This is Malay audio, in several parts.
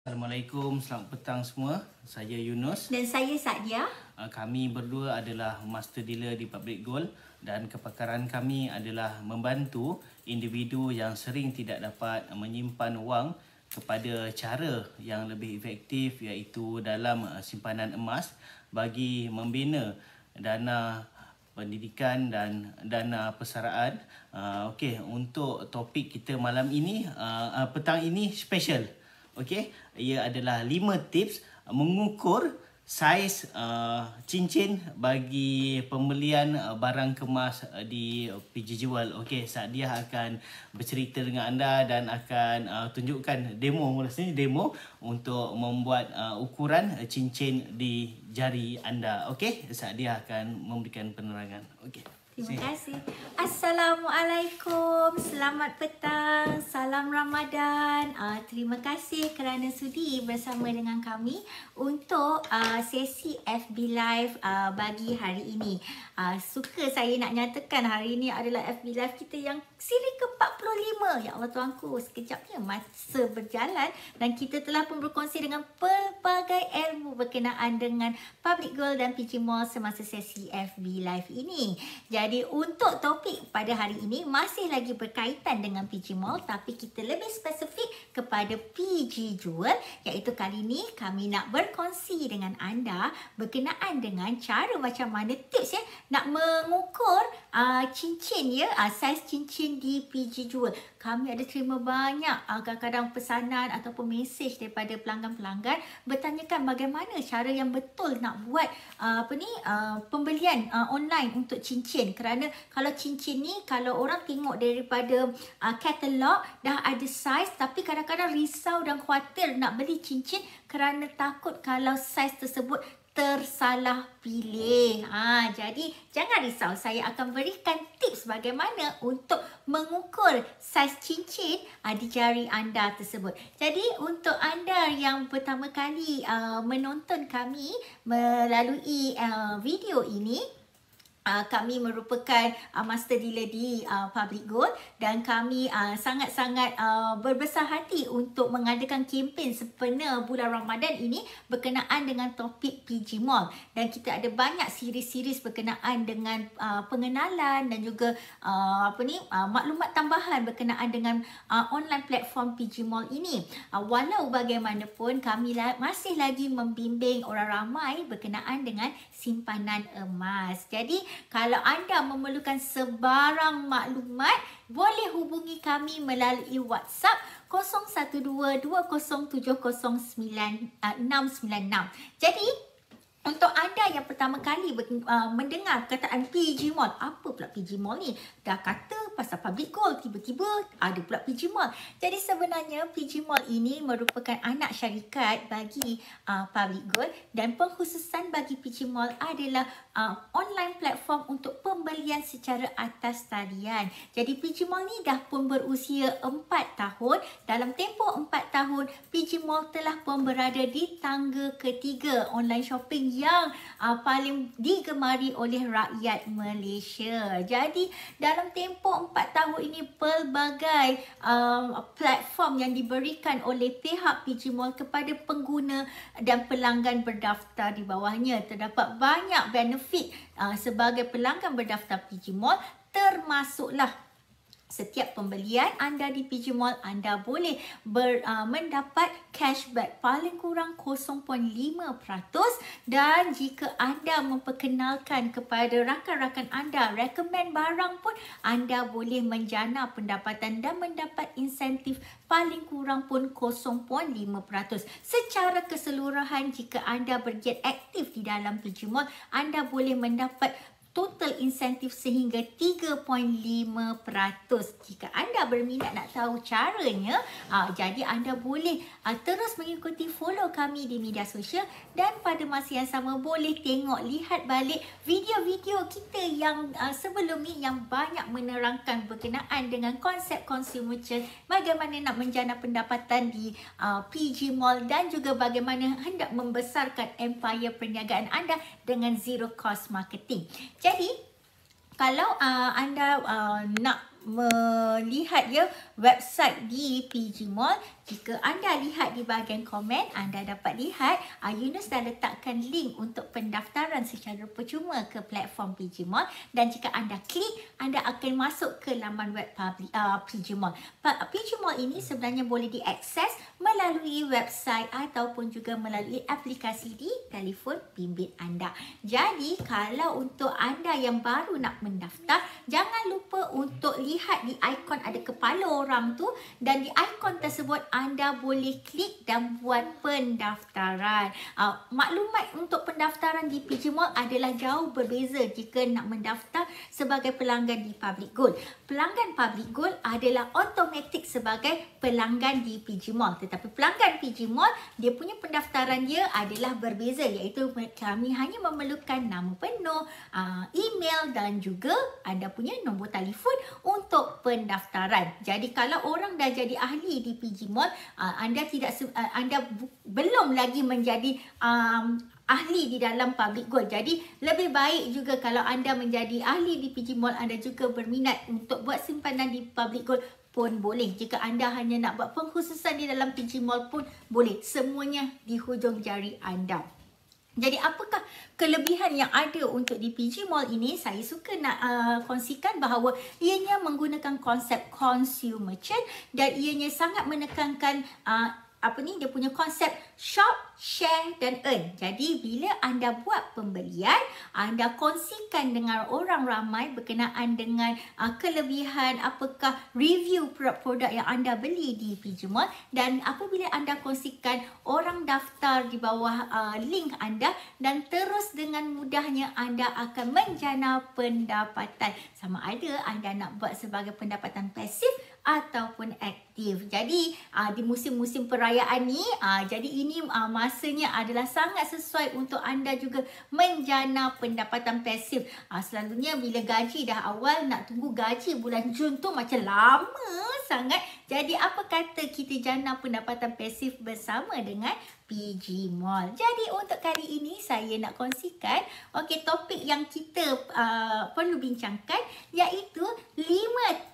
Assalamualaikum, selamat petang semua. Saya Yunus. Dan saya Sadia. Kami berdua adalah master dealer di Public Gold dan kepakaran kami adalah membantu individu yang sering tidak dapat menyimpan wang kepada cara yang lebih efektif, iaitu dalam simpanan emas bagi membina dana pendidikan dan dana persaraan. Okey, untuk topik kita malam ini, petang ini special. Okey, ia adalah 5 tips mengukur saiz cincin bagi pembelian barang kemas di PG Jewel. Okey, Sadia akan bercerita dengan anda dan akan tunjukkan demo, rasanya demo untuk membuat ukuran cincin di jari anda. Okey, Sadia akan memberikan penerangan. Okey. Terima kasih. Assalamualaikum. Selamat petang. Salam Ramadan. Terima kasih kerana sudi bersama dengan kami untuk sesi FB Live bagi hari ini. Suka saya nak nyatakan hari ini adalah FB Live kita yang siri ke-45. Ya Allah Tuanku, sekejapnya masa berjalan dan kita telah pun berkongsi dengan pelbagai ilmu berkenaan dengan Public Gold dan PG Mall semasa sesi FB Live ini. Jadi untuk topik pada hari ini masih lagi berkaitan dengan PG Mall, tapi kita lebih spesifik kepada PG Jewel, iaitu kali ini kami nak berkongsi dengan anda berkenaan dengan cara macam mana tips nak mengukur cincin saiz cincin di PG Jewel. Kami ada terima banyak kadang-kadang pesanan ataupun mesej daripada pelanggan-pelanggan bertanyakan bagaimana cara yang betul nak buat pembelian online untuk cincin. Kerana kalau cincin ni, kalau orang tengok daripada katalog dah ada saiz, tapi kadang-kadang risau dan khawatir nak beli cincin kerana takut kalau saiz tersebut tersalah pilih. Jadi jangan risau, saya akan berikan tips bagaimana untuk mengukur saiz cincin di jari anda tersebut. Jadi untuk anda yang pertama kali menonton kami melalui video ini, kami merupakan master dealer di Public Gold dan kami sangat-sangat berbesar hati untuk mengadakan kempen sempena bulan Ramadan ini berkenaan dengan topik PG Mall, dan kita ada banyak siri-siri berkenaan dengan pengenalan dan juga maklumat tambahan berkenaan dengan online platform PG Mall ini. Walau bagaimanapun kami masih lagi membimbing orang ramai berkenaan dengan simpanan emas. Jadi kalau anda memerlukan sebarang maklumat, boleh hubungi kami melalui WhatsApp 0122070996. Jadi untuk anda yang pertama kali mendengar perkataan PG Mall, apa pula PG Mall ni? Dah kata pasal Public Gold, tiba-tiba ada pula PG Mall. Jadi sebenarnya PG Mall ini merupakan anak syarikat bagi Public Gold, dan pengkhususan bagi PG Mall adalah online platform untuk pembelian secara atas talian. Jadi PG Mall ni dah pun berusia 4 tahun. Dalam tempoh 4 tahun, PG Mall telah pun berada di tangga ketiga online shopping yang paling digemari oleh rakyat Malaysia. Jadi dalam tempoh 4 tahun ini, pelbagai platform yang diberikan oleh pihak PG Mall kepada pengguna dan pelanggan berdaftar di bawahnya. Terdapat banyak benefit sebagai pelanggan berdaftar PG Mall, termasuklah setiap pembelian anda di PG Mall, anda boleh mendapat cashback paling kurang 0.5%, dan jika anda memperkenalkan kepada rakan-rakan anda, recommend barang pun, anda boleh menjana pendapatan dan mendapat insentif paling kurang pun 0.5%. Secara keseluruhan, jika anda bergiat aktif di dalam PG Mall, anda boleh mendapat total insentif sehingga 3.5%. Jika anda berminat nak tahu caranya, jadi anda boleh terus mengikuti follow kami di media sosial, dan pada masa yang sama boleh lihat balik video-video kita yang sebelum ni yang banyak menerangkan berkenaan dengan konsep consumer chain, bagaimana nak menjana pendapatan di PG Mall, dan juga bagaimana hendak membesarkan empire perniagaan anda dengan zero cost marketing. Jadi kalau anda nak melihat website di PG Mall. Jika anda lihat di bahagian komen, anda dapat lihat Yunus dah letakkan link untuk pendaftaran secara percuma ke platform PG Mall, dan jika anda klik, anda akan masuk ke laman web PG Mall. PG Mall ini sebenarnya boleh diakses melalui website ataupun juga melalui aplikasi di telefon bimbit anda. Jadi kalau untuk anda yang baru nak mendaftar, jangan lupa untuk lihat di ikon ada kepala orang tu, dan di ikon tersebut anda boleh klik dan buat pendaftaran. Maklumat untuk pendaftaran di PG Mall adalah jauh berbeza jika nak mendaftar sebagai pelanggan di Public Gold. Pelanggan Public Gold adalah automatik sebagai pelanggan di PG Mall. Tetapi pelanggan PG Mall, dia punya pendaftaran dia adalah berbeza, iaitu kami hanya memerlukan nama penuh, email dan juga anda punya nombor telefon untuk pendaftaran. Jadi kalau orang dah jadi ahli di PG Mall, anda belum lagi menjadi ahli di dalam Public Gold. Jadi lebih baik juga kalau anda menjadi ahli di PG Mall, anda juga berminat untuk buat simpanan di Public Gold pun boleh. Jika anda hanya nak buat pengkhususan di dalam PG Mall pun boleh. Semuanya di hujung jari anda. Jadi apakah kelebihan yang ada untuk di PG Mall ini? Saya suka nak kongsikan bahawa ianya menggunakan konsep consumer merchant, dan ianya sangat menekankan dia punya konsep shop, share dan earn. Jadi bila anda buat pembelian, anda kongsikan dengan orang ramai berkenaan dengan kelebihan, apakah review produk yang anda beli di PG Mall, dan apabila anda kongsikan, orang daftar di bawah link anda, dan terus dengan mudahnya anda akan menjana pendapatan. Sama ada anda nak buat sebagai pendapatan pasif ataupun aktif. Jadi di musim-musim perayaan ni, jadi ini masanya adalah sangat sesuai untuk anda juga menjana pendapatan pasif. Selalunya bila gaji dah awal, nak tunggu gaji bulan Jun tu macam lama sangat. Jadi apa kata kita jana pendapatan pasif bersama dengan PG Mall. Jadi untuk kali ini saya nak kongsikan topik yang kita perlu bincangkan, iaitu 5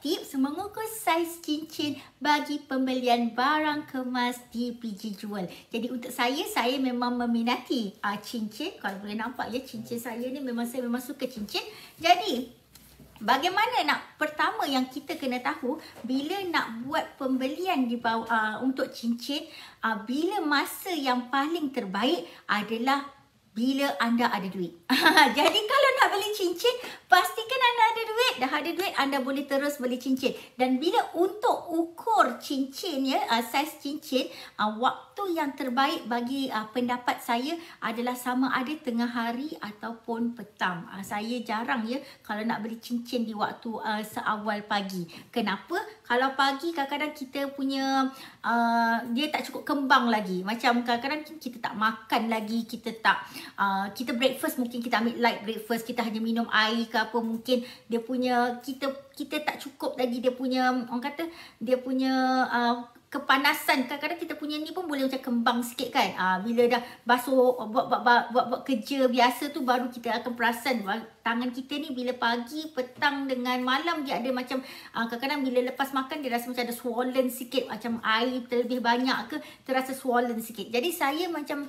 tips mengukur saiz cincin bagi pembelian barang kemas di PG Jewel. Jadi untuk saya memang meminati cincin. Kalau boleh nampak ya, cincin saya ni saya memang suka cincin. Jadi bagaimana pertama yang kita kena tahu bila nak buat pembelian di bawah untuk cincin, bila masa yang paling terbaik adalah bila anda ada duit. Jadi kalau nak beli cincin, pastikan anda ada duit. Dah ada duit, anda boleh terus beli cincin. Dan bila untuk ukur cincin saiz cincin, waktu yang terbaik bagi pendapat saya adalah sama ada tengah hari ataupun petang. Saya jarang kalau nak beli cincin di waktu seawal pagi. Kenapa? Kalau pagi kadang-kadang kita punya dia tak cukup kembang lagi. Macam kadang-kadang kita tak makan lagi, kita breakfast, mungkin kita ambil light breakfast, kita hanya minum air ke apa, mungkin dia punya kita tak cukup lagi dia punya, orang kata dia punya kepanasan. Kadang-kadang kita punya ni pun boleh macam kembang sikit kan. Bila dah basuh, buat kerja biasa tu, baru kita akan perasan tangan kita ni bila pagi, petang dengan malam dia ada macam kadang-kadang bila lepas makan dia rasa macam ada swollen sikit, macam air terlebih banyak ke, terasa swollen sikit. Jadi saya macam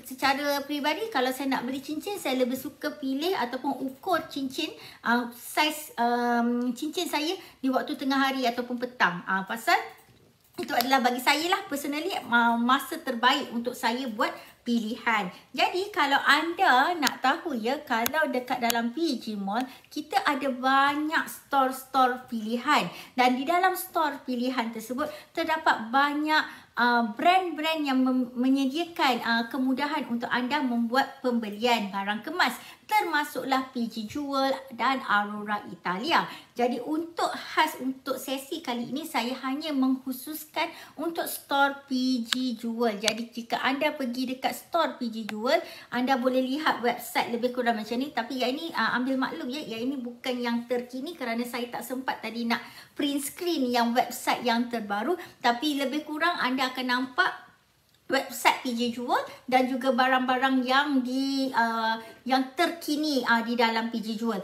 secara peribadi, kalau saya nak beli cincin, saya lebih suka pilih ataupun ukur cincin saiz cincin saya di waktu tengah hari ataupun petang. Pasal itu adalah bagi saya lah personally masa terbaik untuk saya buat pilihan. Jadi kalau anda nak tahu kalau dekat dalam PG Mall kita ada banyak store-store pilihan, dan di dalam store pilihan tersebut terdapat banyak brand-brand yang menyediakan kemudahan untuk anda membuat pembelian barang kemas, termasuklah PG Jewel dan Aurora Italia. Jadi untuk sesi kali ini saya hanya mengkhususkan untuk store PG Jewel. Jadi jika anda pergi dekat store PG Jewel, anda boleh lihat website lebih kurang macam ni. Tapi yang ini ambil maklum yang ini bukan yang terkini kerana saya tak sempat tadi nak print screen yang website yang terbaru. Tapi lebih kurang anda akan nampak website PJ Jewel dan juga barang-barang yang yang terkini di dalam PJ Jewel.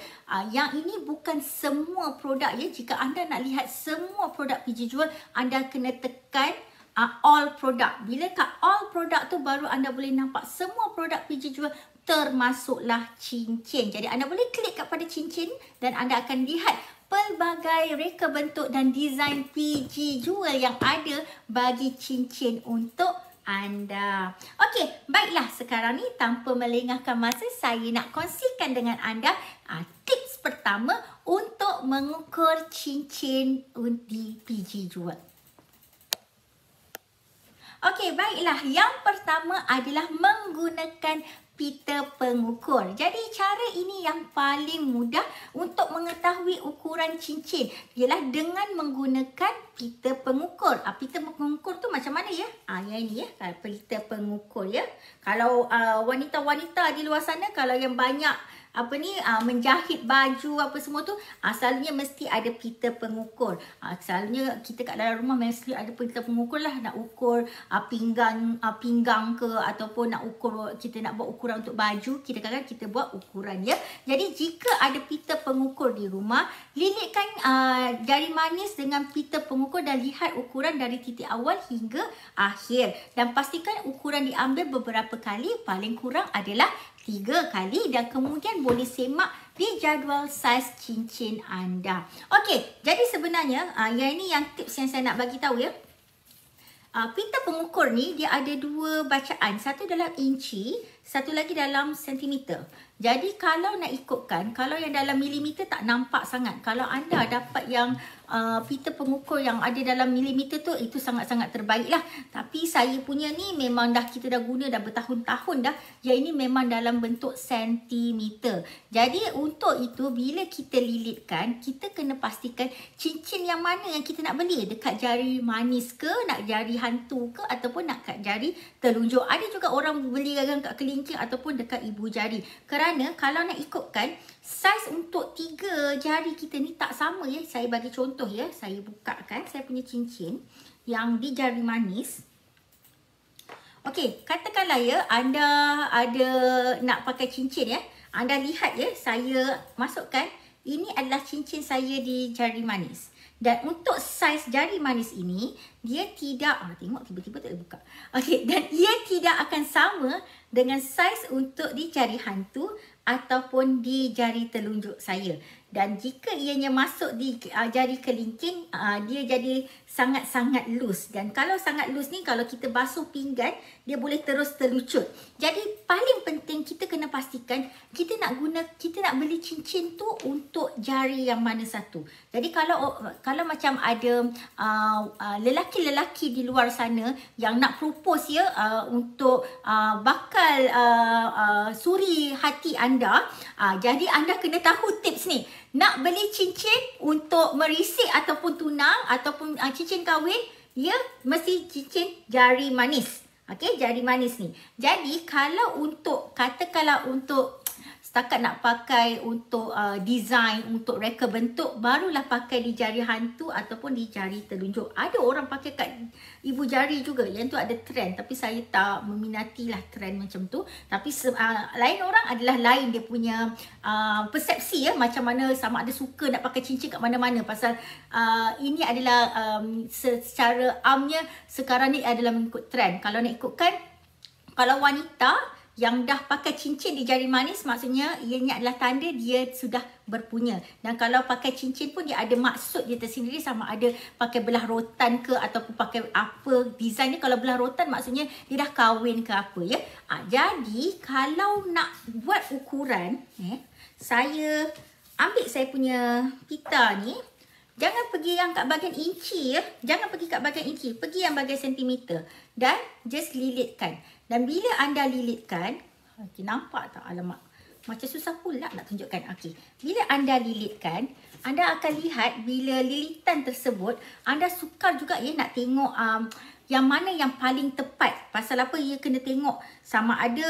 Yang ini bukan semua produk ya. Jika anda nak lihat semua produk PJ Jewel, anda kena tekan all product. Bila kat all product tu baru anda boleh nampak semua produk PJ Jewel, termasuklah cincin. Jadi anda boleh klik kepada cincin dan anda akan lihat pelbagai reka bentuk dan desain PJ Jewel yang ada bagi cincin untuk anda. Okey, baiklah, sekarang ni tanpa melengahkan masa, saya nak kongsikan dengan anda tips pertama untuk mengukur cincin di PJ Jewel. Okey, baiklah. Yang pertama adalah menggunakan pita pengukur. Jadi cara ini yang paling mudah untuk mengetahui ukuran cincin ialah dengan menggunakan pita pengukur. Pita pengukur tu macam mana ya? Yang ini ya, pita pengukur ya. Kalau wanita-wanita di luar sana, kalau yang banyak menjahit baju apa semua tu, selalunya mesti ada pita pengukur. Selalunya kita kat dalam rumah mesti ada pita pengukur lah, nak ukur pinggang ke, ataupun nak ukur, kita nak buat ukuran untuk baju, kita kadang-kadang kita buat ukuran ya. Jadi jika ada pita pengukur di rumah, lilitkan jari manis dengan pita pengukur dan lihat ukuran dari titik awal hingga akhir, dan pastikan ukuran diambil beberapa kali, paling kurang adalah 3 kali, dan kemudian boleh semak di jadual saiz cincin anda. Okey, jadi sebenarnya yang ini yang tips yang saya nak bagi tahu ya. Pita pengukur ni dia ada 2 bacaan, satu dalam inci, satu lagi dalam sentimeter. Jadi kalau nak ikutkan, kalau yang dalam milimeter tak nampak sangat. Kalau anda dapat yang pita pengukur yang ada dalam milimeter tu, itu sangat-sangat terbaik lah. Tapi saya punya ni memang kita dah guna dah bertahun-tahun dah. Yang ini memang dalam bentuk sentimeter. Jadi untuk itu bila kita lilitkan, kita kena pastikan cincin yang mana yang kita nak beli. Dekat jari manis ke, nak jari hantu ke, ataupun nak kat jari telunjuk. Ada juga orang beli kat kelingking ataupun dekat ibu jari. Kerana kalau nak ikutkan, saiz untuk 3 jari kita ni tak sama ya. Saya bagi contoh ya. Saya bukakan saya punya cincin yang di jari manis. Okey, katakanlah ya anda ada nak pakai cincin ya. Anda lihat ya, saya masukkan ini adalah cincin saya di jari manis. Dan untuk saiz jari manis ini, dia tidak, tengok tiba-tiba tak boleh buka. Okey, dan ia tidak akan sama dengan saiz untuk di jari hantu ataupun di jari telunjuk saya. Dan jika ianya masuk di jari kelingking, dia jadi sangat-sangat loose. Dan kalau sangat loose ni, kalau kita basuh pinggan, dia boleh terus terlucut. Jadi paling penting kita kena pastikan kita nak beli cincin tu untuk jari yang mana satu. Jadi kalau macam ada lelaki-lelaki di luar sana yang nak propose ya, untuk bakal suri hati anda, jadi anda kena tahu tips ni. Nak beli cincin untuk merisik ataupun tunang ataupun cincin kahwin, dia mesti cincin jari manis. Okey, jari manis ni. Jadi kalau untuk, katakanlah untuk setakat nak pakai untuk design, untuk reka bentuk, barulah pakai di jari hantu ataupun di jari telunjuk. Ada orang pakai kat ibu jari juga. Yang tu ada trend. Tapi saya tak meminati lah trend macam tu. Tapi lain orang adalah lain dia punya persepsi ya. Macam mana, sama ada suka nak pakai cincin kat mana-mana. Pasal ini adalah secara amnya sekarang ni adalah mengikut trend. Kalau nak ikutkan, kalau wanita yang dah pakai cincin di jari manis, maksudnya ianya adalah tanda dia sudah berpunya. Dan kalau pakai cincin pun dia ada maksud dia tersendiri, sama ada pakai belah rotan ke ataupun pakai apa design dia. Kalau belah rotan maksudnya dia dah kahwin ke apa ya. Jadi kalau nak buat ukuran, saya ambil saya punya pita ni. Jangan pergi yang kat bahagian inci ya. Jangan pergi kat bahagian inci. Pergi yang bahagian sentimeter. Dan just lilitkan. Dan bila anda lilitkan, okay, nampak tak? Alamak, macam susah pula nak tunjukkan. Okay. Bila anda lilitkan, anda akan lihat bila lilitan tersebut, anda sukar juga ya nak tengok yang mana yang paling tepat. Pasal apa? Ia kena tengok sama ada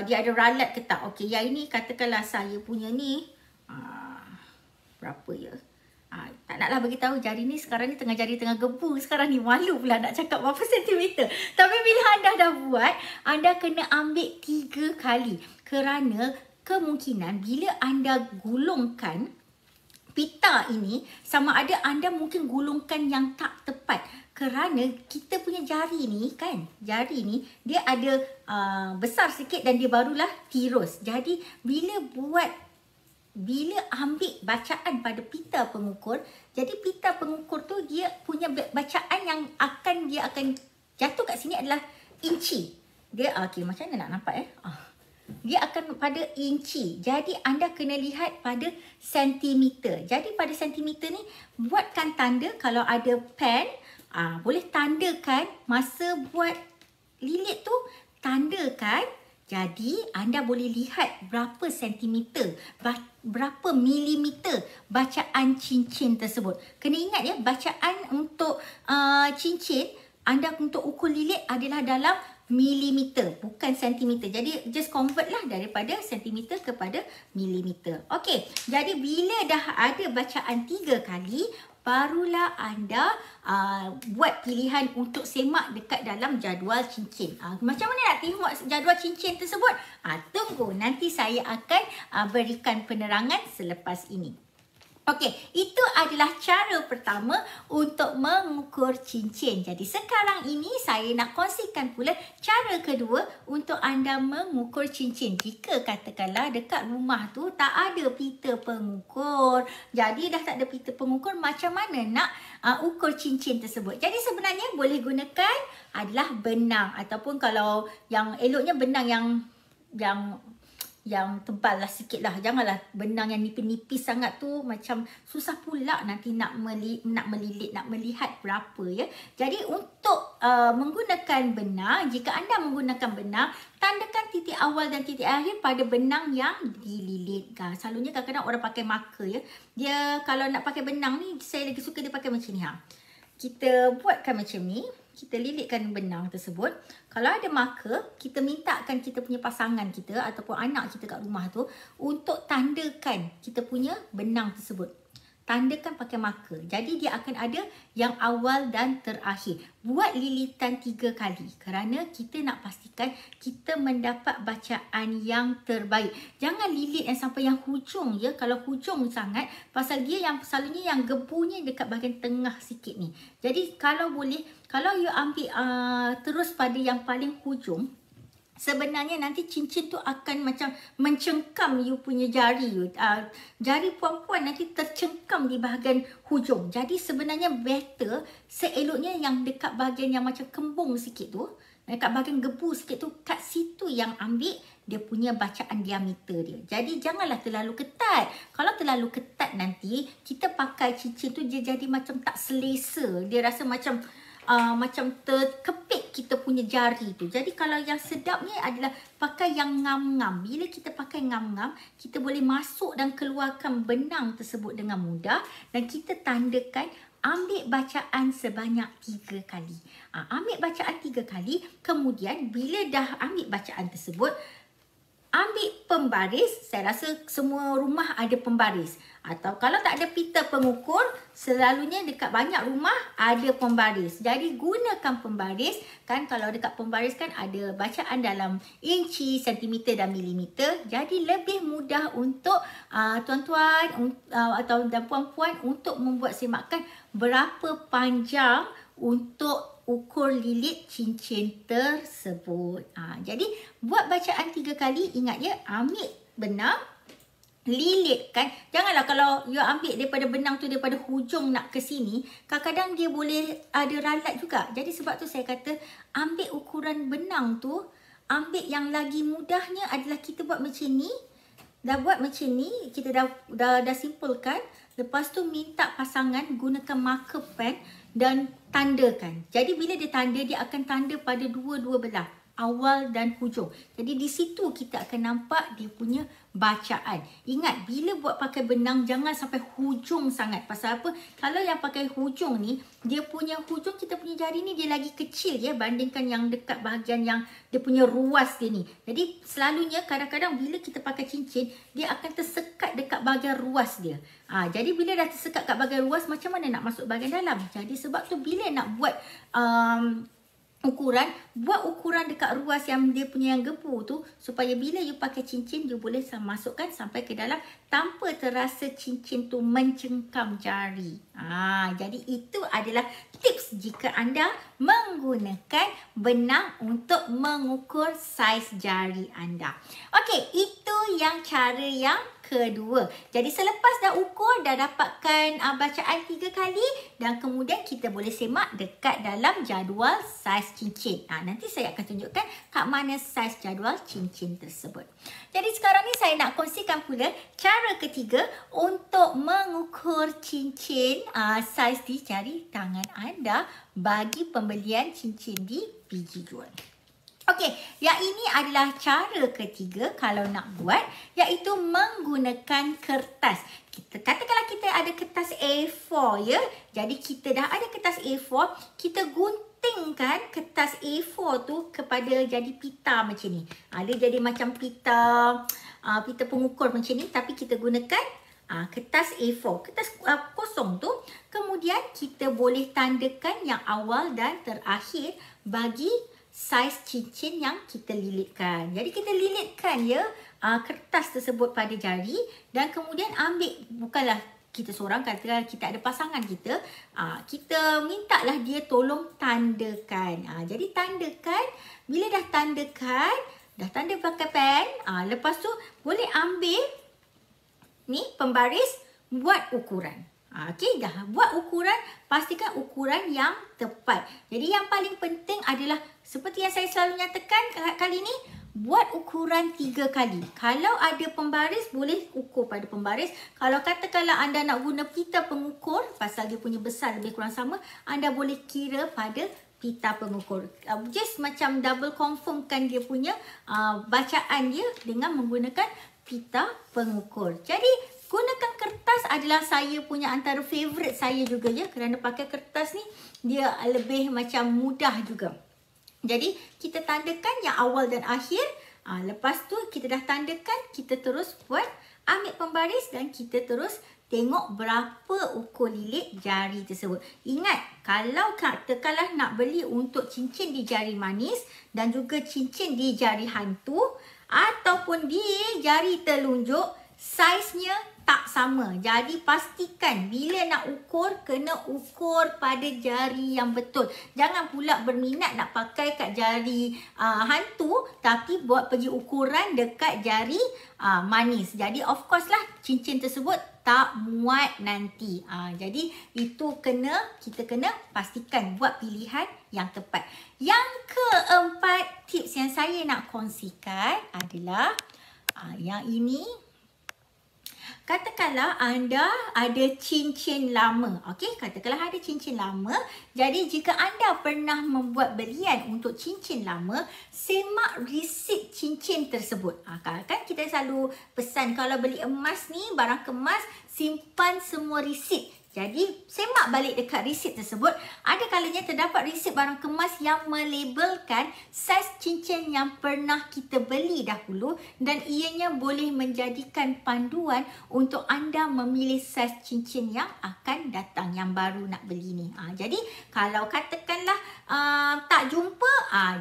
dia ada ralat ke tak. Okay, yang ini katakanlah saya punya ni, berapa ya? Tak naklah bagi tahu jari ni sekarang ni jari tengah gebu. Sekarang ni malu pula nak cakap berapa sentimeter. Tapi bila anda dah buat, anda kena ambil 3 kali. Kerana kemungkinan bila anda gulungkan pita ini, sama ada anda mungkin gulungkan yang tak tepat. Kerana kita punya jari ni kan, jari ni dia ada besar sikit dan dia barulah tirus. Jadi bila ambil bacaan pada pita pengukur, jadi pita pengukur tu dia punya bacaan yang dia akan jatuh kat sini adalah inci. Dia okey, macam mana nak nampak Dia akan pada inci. Jadi anda kena lihat pada sentimeter. Jadi pada sentimeter ni buatkan tanda. Kalau ada pen, boleh tandakan masa buat lilit tu, tandakan. Jadi anda boleh lihat berapa sentimeter, berapa milimeter bacaan cincin tersebut. Kena ingat ya, bacaan untuk cincin anda untuk ukur lilit adalah dalam milimeter, bukan sentimeter. Jadi just convert lah daripada sentimeter kepada milimeter. Okey, jadi bila dah ada bacaan 3 kali, barulah anda buat pilihan untuk semak dekat dalam jadual cincin. Macam mana nak tengok jadual cincin tersebut? Tunggu, nanti saya akan berikan penerangan selepas ini. Okey, itu adalah cara pertama untuk mengukur cincin. Jadi sekarang ini saya nak kongsikan pula cara kedua untuk anda mengukur cincin. Jika katakanlah dekat rumah tu tak ada pita pengukur, jadi dah tak ada pita pengukur, macam mana nak ukur cincin tersebut? Jadi sebenarnya boleh gunakan adalah benang, ataupun kalau yang eloknya benang yang tebal lah sikit lah. Janganlah benang yang nipis-nipis sangat tu, macam susah pula nanti nak melilit, nak melihat berapa ya. Jadi untuk menggunakan benang, jika anda menggunakan benang, tandakan titik awal dan titik akhir pada benang yang dililit. Selalunya kadang-kadang orang pakai marker ya. Dia kalau nak pakai benang ni, saya lagi suka dia pakai macam ni. Kita buatkan macam ni. Kita lilitkan benang tersebut. Kalau ada marker, kita mintakan kita punya pasangan kita ataupun anak kita kat rumah tu untuk tandakan kita punya benang tersebut. Tandakan pakai marker. Jadi dia akan ada yang awal dan terakhir. Buat lilitan 3 kali kerana kita nak pastikan kita mendapat bacaan yang terbaik. Jangan lilit yang sampai yang hujung ya. Kalau hujung sangat, pasal dia yang selalunya yang gebunya dekat bahagian tengah sikit ni. Jadi kalau boleh, kalau you ambil terus pada yang paling hujung, sebenarnya nanti cincin tu akan macam mencengkam you punya jari you. Jari puan-puan nanti tercengkam di bahagian hujung. Jadi sebenarnya better, seeloknya yang dekat bahagian yang macam kembung sikit tu, dekat bahagian gebu sikit tu, kat situ yang ambil dia punya bacaan diameter dia. Jadi janganlah terlalu ketat. Kalau terlalu ketat nanti, kita pakai cincin tu dia jadi macam tak selesa. Dia rasa macam terkepit kita punya jari tu. Jadi kalau yang sedapnya adalah pakai yang ngam-ngam. Bila kita pakai ngam-ngam, kita boleh masuk dan keluarkan benang tersebut dengan mudah. Dan kita tandakan ambil bacaan sebanyak 3 kali. Ambil bacaan 3 kali. Kemudian bila dah ambil bacaan tersebut, ambil pembaris. Saya rasa semua rumah ada pembaris. Atau kalau tak ada pita pengukur, selalunya dekat banyak rumah ada pembaris. Jadi gunakan pembaris. Kan kalau dekat pembaris kan ada bacaan dalam inci, sentimeter dan milimeter. Jadi lebih mudah untuk tuan-tuan atau dan puan-puan untuk membuat semakan berapa panjang untuk ukur lilit cincin tersebut. Jadi buat bacaan 3 kali. Ingat ya, ambil benang, lilitkan. Janganlah kalau you ambil daripada benang tu daripada hujung nak ke sini, kadang-kadang dia boleh ada ralat juga. Jadi sebab tu saya kata ambil ukuran benang tu, ambil yang lagi mudahnya adalah kita buat macam ni. Dah buat macam ni, kita dah simpulkan. Lepas tu minta pasangan gunakan marker pen dan tandakan. Jadi bila dia tanda, dia akan tanda pada dua-dua belah. awal dan hujung. Jadi di situ kita akan nampak dia punya bacaan. Ingat, bila buat pakai benang jangan sampai hujung sangat. Pasal apa? Kalau yang pakai hujung ni, dia punya hujung, kita punya jari ni dia lagi kecil ya bandingkan yang dekat bahagian yang dia punya ruas dia ni. Jadi selalunya kadang-kadang bila kita pakai cincin, dia akan tersekat dekat bahagian ruas dia. Jadi bila dah tersekat kat bahagian ruas, macam mana nak masuk bahagian dalam? Jadi sebab tu bila nak buat ukuran, buat ukuran dekat ruas yang dia punya yang gebu tu, supaya bila you pakai cincin, you boleh masukkan sampai ke dalam tanpa terasa cincin tu mencengkam jari. Jadi itu adalah tips jika anda menggunakan benang untuk mengukur saiz jari anda. Okey, itu yang cara yang kedua. Jadi selepas dah ukur, dah dapatkan bacaan 3 kali, dan kemudian kita boleh semak dekat dalam jadual saiz cincin. Nanti saya akan tunjukkan kat mana saiz jadual cincin tersebut. Jadi sekarang ni saya nak kongsikan pula cara ketiga untuk mengukur cincin saiz di jari tangan anda bagi pembelian cincin di PG Jewel. Okey, yang ini adalah cara ketiga kalau nak buat, iaitu menggunakan kertas. Katakanlah kita ada kertas A4 ya. Jadi kita dah ada kertas A4, kita guntingkan kertas A4 tu kepada jadi pita macam ni. Dia jadi macam pita pengukur macam ni, tapi kita gunakan kertas A4, kertas kosong tu. Kemudian kita boleh tandakan yang awal dan terakhir bagi saiz cincin yang kita lilitkan. Jadi kita lilitkan ya kertas tersebut pada jari, dan kemudian ambil, bukanlah kita seorang, katakan kita ada pasangan kita, kita mintalah dia tolong tandakan. Jadi tandakan, bila dah tandakan, dah tanda pakai pen, lepas tu boleh ambil ni pembaris, buat ukuran. Okey, dah buat ukuran, pastikan ukuran yang tepat. Jadi yang paling penting adalah seperti yang saya selalu nyatakan kali ni, buat ukuran 3 kali. Kalau ada pembaris, boleh ukur pada pembaris. Kalau katakanlah anda nak guna pita pengukur, pasal dia punya besar lebih kurang sama, anda boleh kira pada pita pengukur. Just macam double confirmkan dia punya bacaan dia dengan menggunakan pita pengukur. Jadi gunakan kertas adalah saya punya antara favourite saya juga ya, kerana pakai kertas ni dia lebih macam mudah juga. Jadi kita tandakan yang awal dan akhir. Lepas tu kita dah tandakan, kita terus buat, ambil pembaris dan kita terus tengok berapa ukur lilit jari tersebut. Ingat, kalau katakanlah nak beli untuk cincin di jari manis dan juga cincin di jari hantu ataupun di jari telunjuk, saiznya tak sama. Jadi pastikan bila nak ukur, kena ukur pada jari yang betul. Jangan pula berminat nak pakai kat jari hantu, tapi buat pergi ukuran dekat jari manis. Jadi of course lah cincin tersebut tak muat nanti. Jadi itu kita kena pastikan buat pilihan yang tepat. Yang keempat, tips yang saya nak kongsikan adalah yang ini. Katakanlah anda ada cincin lama. Okey, katakanlah ada cincin lama. Jadi jika anda pernah membuat belian untuk cincin lama, semak resit cincin tersebut. Kan kita selalu pesan kalau beli emas ni, barang kemas, simpan semua resit. Jadi semak balik dekat resit tersebut. Ada kalanya terdapat resit barang kemas yang melabelkan saiz cincin yang pernah kita beli dahulu, dan ianya boleh menjadikan panduan untuk anda memilih saiz cincin yang akan datang, yang baru nak beli ni. Jadi kalau katakanlah tak jumpa,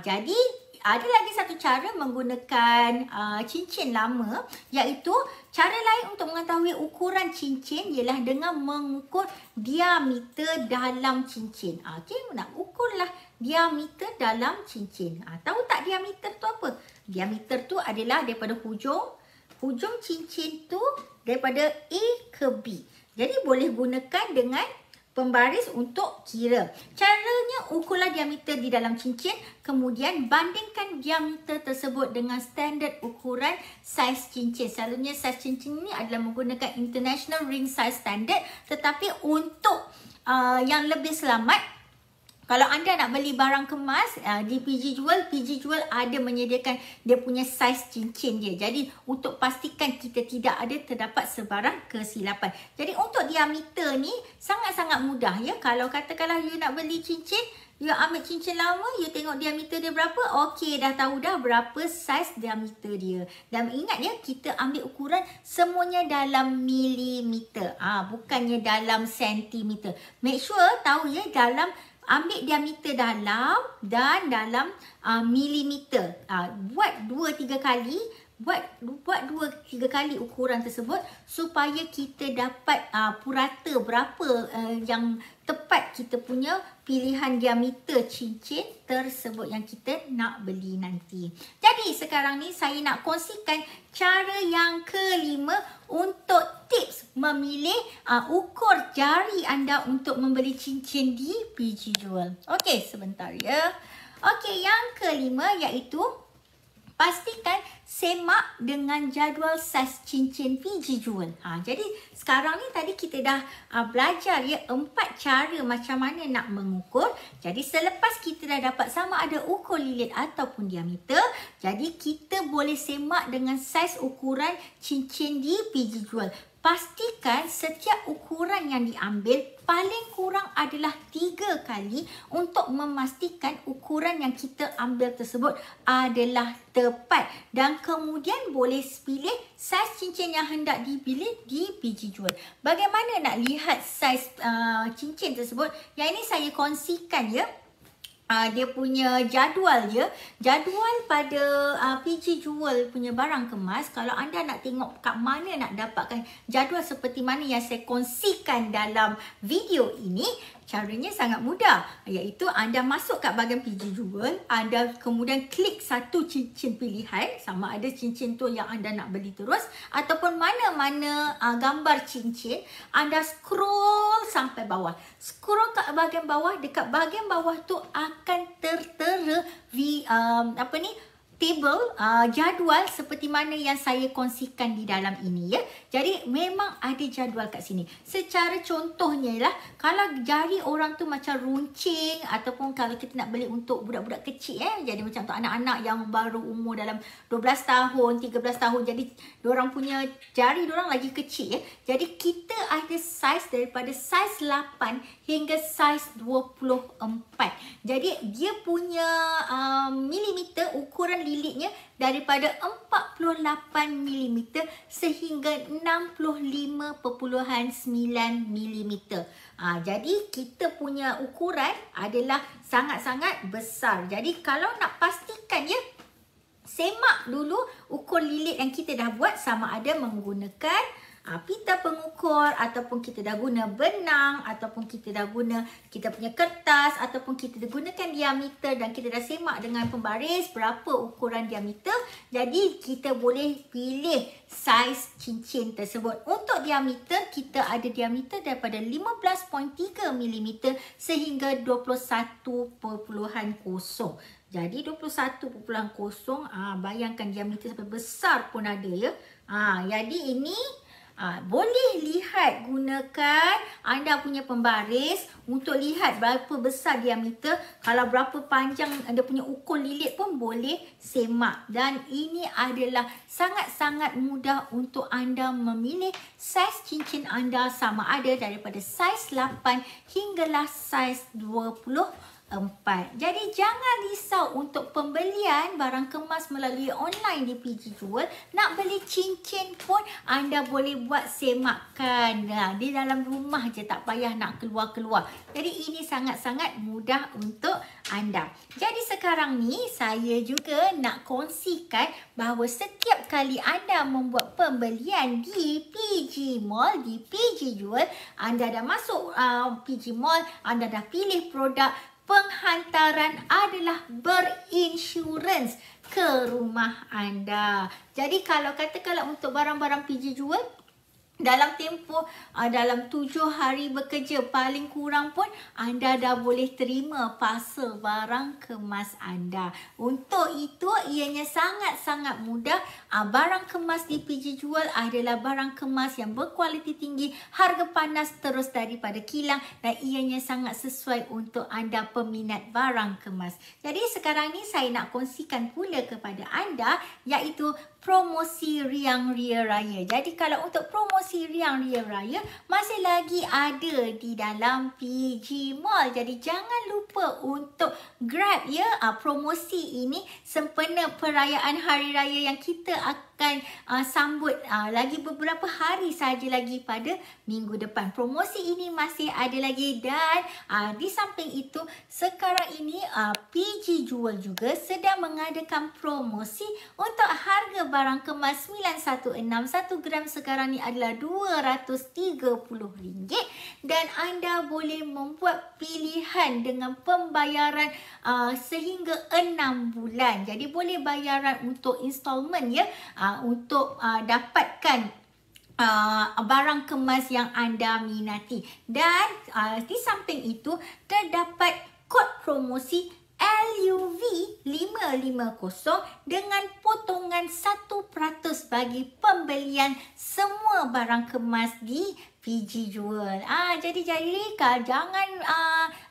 jadi ada lagi satu cara menggunakan cincin lama, iaitu cara lain untuk mengetahui ukuran cincin ialah dengan mengukur diameter dalam cincin. Okey, nak ukurlah diameter dalam cincin. Tahu tak diameter tu apa? Diameter tu adalah daripada hujung cincin tu daripada A ke B. Jadi boleh gunakan dengan pembaris untuk kira. Caranya, ukurlah diameter di dalam cincin, kemudian bandingkan diameter tersebut dengan standard ukuran saiz cincin. Selalunya saiz cincin ini adalah menggunakan International Ring Size Standard, tetapi untuk yang lebih selamat, Kalau anda nak beli barang kemas di PG Jewel ada menyediakan dia punya saiz cincin dia. Jadi untuk pastikan kita tidak ada terdapat sebarang kesilapan. Jadi untuk diameter ni sangat-sangat mudah ya. Kalau katakanlah you nak beli cincin, you ambil cincin lama, you tengok diameter dia berapa, okey dah tahu dah berapa saiz diameter dia. Dan ingat ya, kita ambil ukuran semuanya dalam milimeter. Bukannya dalam sentimeter. Make sure tahu ya, dalam ambil diameter dalam dan dalam milimeter. Buat 2-3 kali. Buat 2-3 kali ukuran tersebut supaya kita dapat purata berapa yang tepat kita punya pilihan diameter cincin tersebut yang kita nak beli nanti. Jadi sekarang ni saya nak kongsikan cara yang kelima untuk tips memilih ukur jari anda untuk membeli cincin di PG Jewel. Okey, sebentar ya. Okey, yang kelima iaitu pastikan semak dengan jadual saiz cincin PG Jewel. Jadi sekarang ni tadi kita dah belajar ya 4 cara macam mana nak mengukur. Jadi selepas kita dah dapat sama ada ukur lilit ataupun diameter, jadi kita boleh semak dengan saiz ukuran cincin di PG Jewel. Pastikan setiap ukuran yang diambil paling kurang adalah 3 kali untuk memastikan ukuran yang kita ambil tersebut adalah tepat. Dan kemudian boleh pilih saiz cincin yang hendak dipilih di PG Jewel. Bagaimana nak lihat saiz cincin tersebut? Yang ini saya kongsikan ya. Dia punya jadual je. Jadual pada PG Jewel punya barang kemas. Kalau anda nak tengok kat mana nak dapatkan jadual seperti mana yang saya kongsikan dalam video ini, caranya sangat mudah. Iaitu anda masuk kat bahagian PG Jewel, anda kemudian klik satu cincin pilihan, sama ada cincin tu yang anda nak beli terus ataupun mana-mana gambar cincin, anda scroll sampai bawah. Scroll kat bahagian bawah, dekat bahagian bawah tu akan tertera table jadual seperti mana yang saya kongsikan di dalam ini ya. Jadi memang ada jadual kat sini. Secara contohnya lah, kalau jari orang tu macam runcing ataupun kalau kita nak beli untuk budak-budak kecil jadi macam untuk anak-anak yang baru umur dalam 12 tahun, 13 tahun, jadi diorang punya jari diorang lagi kecil ya. Jadi kita ada saiz daripada saiz 8 hingga saiz 24. Jadi dia punya milimeter ukuran lilitnya daripada 48mm sehingga 65.9mm. Jadi kita punya ukuran adalah sangat-sangat besar. Jadi kalau nak pastikan ya, semak dulu ukur lilit yang kita dah buat sama ada menggunakan pita pengukur ataupun kita dah guna benang ataupun kita dah guna kita punya kertas ataupun kita dah gunakan diameter dan kita dah semak dengan pembaris berapa ukuran diameter. Jadi kita boleh pilih saiz cincin tersebut. Untuk diameter kita ada diameter daripada 15.3mm sehingga 21.0. Jadi 21.0, bayangkan diameter sampai besar pun ada ya. Jadi ini boleh lihat, gunakan anda punya pembaris untuk lihat berapa besar diameter. Kalau berapa panjang anda punya ukur lilit pun boleh semak. Dan ini adalah sangat-sangat mudah untuk anda memilih saiz cincin anda sama ada daripada saiz 8 hinggalah saiz 24. Jadi jangan risau untuk pembelian barang kemas melalui online di PG Jewel. Nak beli cincin pun anda boleh buat semakan di dalam rumah je, tak payah nak keluar-keluar. Jadi ini sangat-sangat mudah untuk anda. Jadi sekarang ni saya juga nak kongsikan bahawa setiap kali anda membuat pembelian di PG Mall, di PG Jewel, anda dah masuk PG Mall, anda dah pilih produk, penghantaran adalah berinsurans ke rumah anda. Jadi kalau katakanlah untuk barang-barang PG Jewel, dalam tempoh dalam 7 hari bekerja paling kurang pun anda dah boleh terima parcel barang kemas anda. Untuk itu ianya sangat-sangat mudah. Barang kemas di PG Jewel adalah barang kemas yang berkualiti tinggi, harga panas terus daripada kilang dan ianya sangat sesuai untuk anda peminat barang kemas. Jadi sekarang ni saya nak kongsikan pula kepada anda iaitu promosi Riang Ria Raya. Jadi kalau untuk promosi Riang Ria Raya masih lagi ada di dalam PG Mall. Jadi jangan lupa untuk grab ya promosi ini sempena perayaan Hari Raya yang kita akan sambut lagi beberapa hari saja lagi pada minggu depan. Promosi ini masih ada lagi dan di samping itu sekarang ini PG Jewel juga sedang mengadakan promosi untuk harga barang kemas 916 1 gram sekarang ni adalah RM230 dan anda boleh membuat pilihan dengan pembayaran sehingga 6 bulan. Jadi boleh bayaran untuk installment ya untuk dapatkan barang kemas yang anda minati. Dan di samping itu terdapat kod promosi LUV 550 dengan potongan 1% bagi pembelian semua barang kemas di PG Jewel. Jadi jangan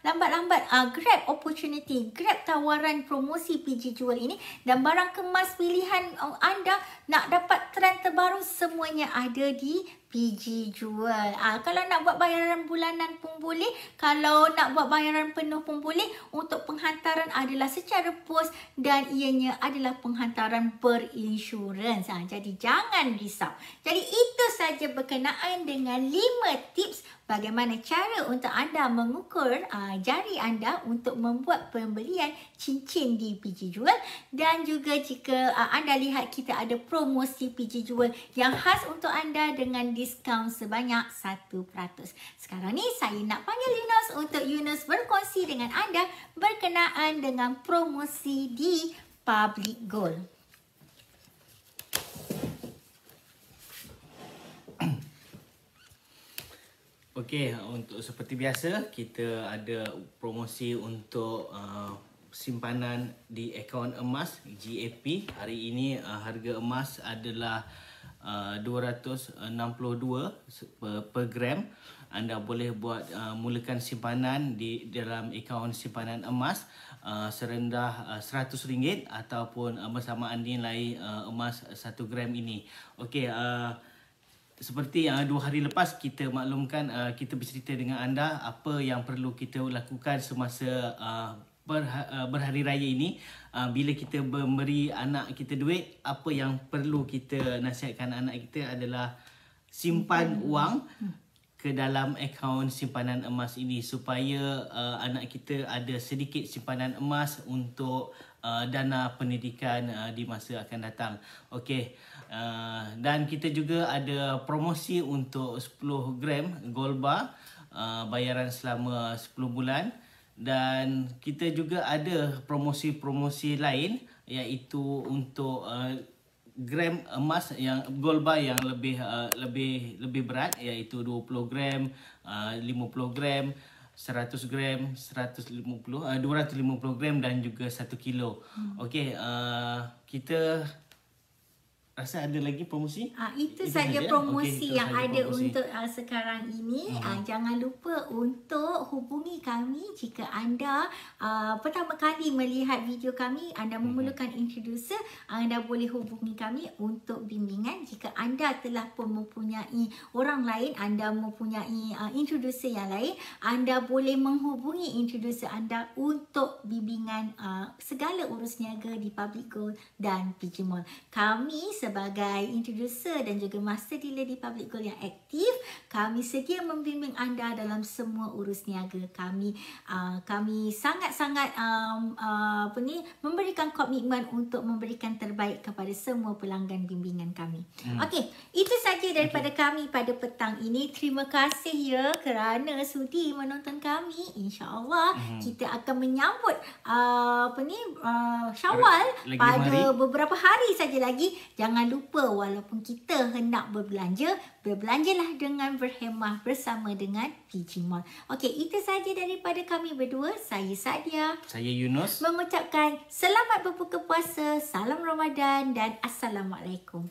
lambat-lambat grab opportunity, grab tawaran promosi PG Jewel ini dan barang kemas pilihan anda nak dapat trend terbaru semuanya ada di PG Jewel. Kalau nak buat bayaran bulanan pun boleh, kalau nak buat bayaran penuh pun boleh. Untuk penghantaran adalah secara pos dan ianya adalah penghantaran berinsurans. Jadi jangan risau. Jadi itu saja berkenaan dengan 5 tips bagaimana cara untuk anda mengukur jari anda untuk membuat pembelian cincin di PG Jewel. Dan juga jika anda lihat kita ada promosi PG Jewel yang khas untuk anda dengan diskaun sebanyak 1%. Sekarang ni saya nak panggil Yunus untuk Yunus berkongsi dengan anda berkenaan dengan promosi di Public Gold. Okey, untuk seperti biasa kita ada promosi untuk simpanan di akaun emas GAP. Hari ini harga emas adalah 262 per gram. Anda boleh buat mulakan simpanan di dalam akaun simpanan emas serendah RM100 ataupun bersamaan nilai emas 1 gram ini. Okey, seperti 2 hari lepas kita maklumkan, kita bercerita dengan anda apa yang perlu kita lakukan semasa berhari raya ini. Bila kita memberi anak kita duit, apa yang perlu kita nasihatkan anak kita adalah simpan wang ke dalam akaun simpanan emas ini supaya anak kita ada sedikit simpanan emas untuk dana pendidikan di masa akan datang. Okey. Dan kita juga ada promosi untuk 10 gram gold bar, bayaran selama 10 bulan. Dan kita juga ada promosi-promosi lain iaitu untuk gram emas yang gold bar yang lebih berat iaitu 20 gram, 50 gram, 100 gram, 250 gram dan juga 1 kilo. Okey, kita rasa ada lagi promosi? Itu saja promosi yang ada untuk sekarang ini. Jangan lupa untuk hubungi kami jika anda pertama kali melihat video kami, anda memerlukan introducer, anda boleh hubungi kami untuk bimbingan. Jika anda telah pun mempunyai orang lain, anda mempunyai introducer yang lain, anda boleh menghubungi introducer anda untuk bimbingan segala urus niaga di Public Gold dan PG Mall. Kami sebagai introducer dan juga master dealer di Public Gold yang aktif, kami sedia membimbing anda dalam semua urus niaga kami. Kami sangat-sangat memberikan komitmen untuk memberikan terbaik kepada semua pelanggan bimbingan kami. Okey, itu saja daripada kami pada petang ini. Terima kasih ya kerana sudi menonton kami. InsyaAllah kita akan menyambut Syawal pada beberapa hari saja lagi. Jangan jangan lupa walaupun kita hendak berbelanja, berbelanjalah dengan berhemah bersama dengan PG Mall. Okey, itu sahaja daripada kami berdua. Saya Sadia. Saya Yunus. Mengucapkan selamat berbuka puasa, salam Ramadan dan Assalamualaikum.